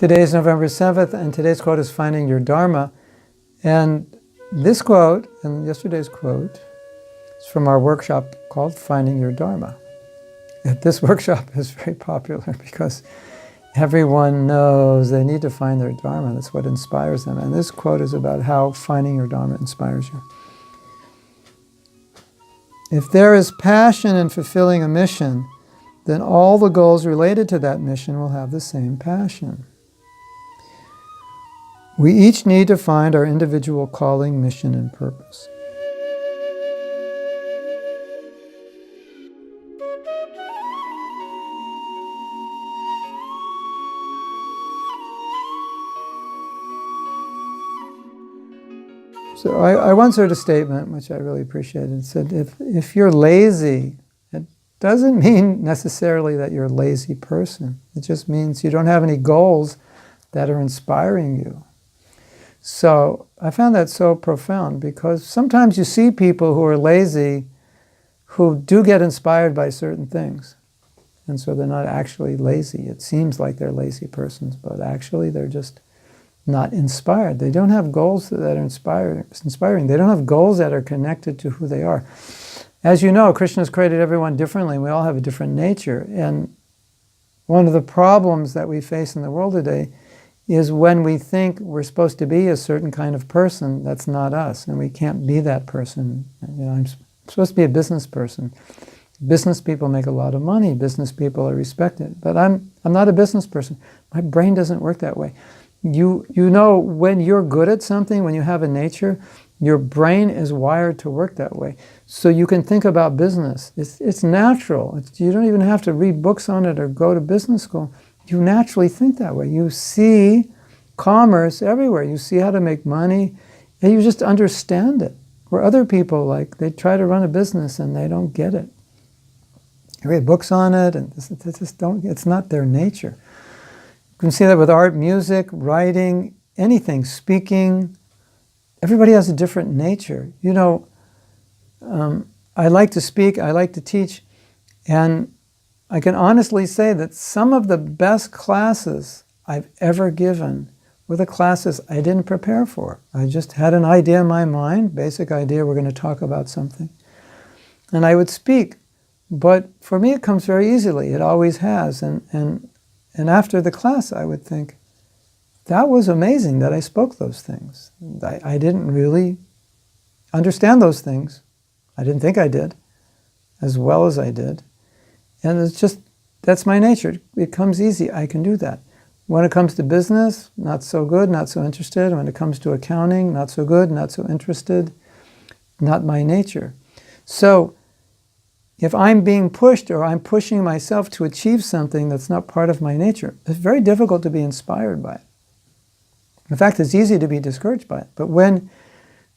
Today is November 7th, and today's quote is Finding Your Dharma. And this quote, and yesterday's quote, is from our workshop called Finding Your Dharma. And this workshop is very popular because everyone knows they need to find their Dharma. That's what inspires them. And this quote is about how finding your Dharma inspires you. If there is passion in fulfilling a mission, then all the goals related to that mission will have the same passion. We each need to find our individual calling, mission, and purpose. So I once heard a statement, which I really appreciated. It said, if you're lazy, it doesn't mean necessarily that you're a lazy person. It just means you don't have any goals that are inspiring you. So I found that so profound because sometimes you see people who are lazy who do get inspired by certain things. And so they're not actually lazy. It seems like they're lazy persons, but actually they're just not inspired. They don't have goals that are inspiring. They don't have goals that are connected to who they are. As you know, Krishna has created everyone differently, and we all have a different nature. And one of the problems that we face in the world today is when we think we're supposed to be a certain kind of person that's not us, and we can't be that person. You know, I'm supposed to be a business person. Business people make a lot of money. Business people are respected. But I'm not a business person. My brain doesn't work that way. You know, when you're good at something, when you have a nature, your brain is wired to work that way. So you can think about business. It's natural. You don't even have to read books on it or go to business school. You naturally think that way. You see commerce everywhere. You see how to make money, and you just understand it. Where other people, like, they try to run a business and they don't get it. They read books on it, and they just don't. It's not their nature. You can see that with art, music, writing, anything, speaking. Everybody has a different nature. You know, I like to speak, I like to teach, and I can honestly say that some of the best classes I've ever given were the classes I didn't prepare for. I just had an idea in my mind, basic idea, we're going to talk about something. And I would speak. But for me it comes very easily. It always has. And after the class I would think, that was amazing that I spoke those things. I didn't really understand those things. I didn't think I did as well as I did. And it's just, that's my nature. It comes easy. I can do that. When it comes to business, not so good, not so interested. When it comes to accounting, not so good, not so interested. Not my nature. So if I'm being pushed or I'm pushing myself to achieve something that's not part of my nature, it's very difficult to be inspired by it. In fact, it's easy to be discouraged by it. But when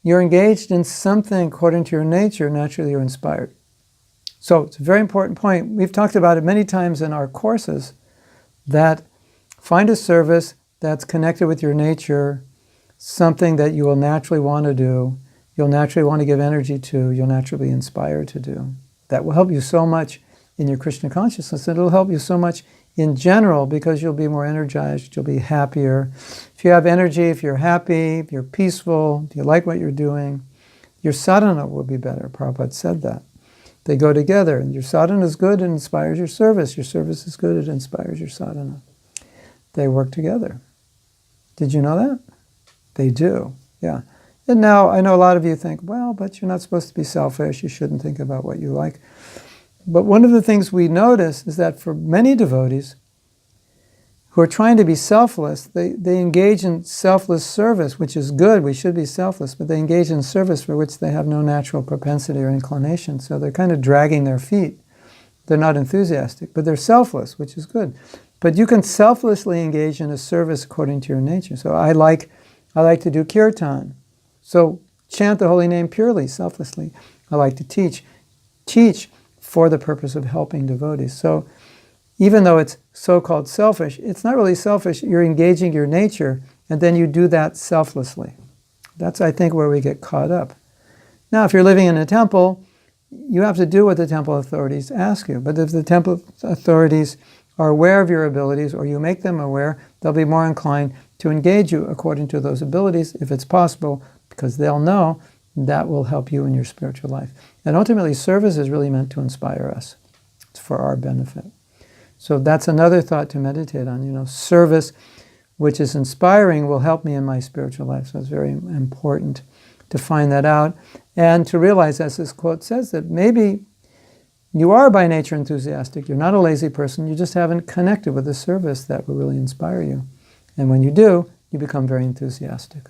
you're engaged in something according to your nature, naturally you're inspired. So it's a very important point. We've talked about it many times in our courses, that find a service that's connected with your nature, something that you will naturally want to do, you'll naturally want to give energy to, you'll naturally be inspired to do. That will help you so much in your Krishna consciousness. It'll help you so much in general because you'll be more energized, you'll be happier. If you have energy, if you're happy, if you're peaceful, if you like what you're doing, your sadhana will be better. Prabhupada said that. They go together, and your sadhana is good, it inspires your service. Your service is good, it inspires your sadhana. They work together. Did you know that? They do, yeah. And now, I know a lot of you think, well, but you're not supposed to be selfish, you shouldn't think about what you like. But one of the things we notice is that for many devotees who are trying to be selfless, they engage in selfless service, which is good, we should be selfless, but they engage in service for which they have no natural propensity or inclination, so they're kind of dragging their feet. They're not enthusiastic, but they're selfless, which is good. But you can selflessly engage in a service according to your nature. So I like to do kirtan. So chant the holy name purely, selflessly. I like to teach for the purpose of helping devotees. So even though it's so-called selfish, it's not really selfish. You're engaging your nature, and then you do that selflessly. That's, I think, where we get caught up. Now, if you're living in a temple, you have to do what the temple authorities ask you. But if the temple authorities are aware of your abilities, or you make them aware, they'll be more inclined to engage you according to those abilities, if it's possible, because they'll know that will help you in your spiritual life. And ultimately, service is really meant to inspire us. It's for our benefit. So that's another thought to meditate on. Service, which is inspiring, will help me in my spiritual life. So it's very important to find that out and to realize, as this quote says, that maybe you are by nature enthusiastic. You're not a lazy person. You just haven't connected with a service that will really inspire you. And when you do, you become very enthusiastic.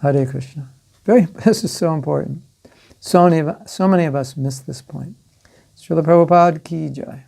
Hare Krishna. This is so important. So many of us miss this point. Srila Prabhupada ki jai.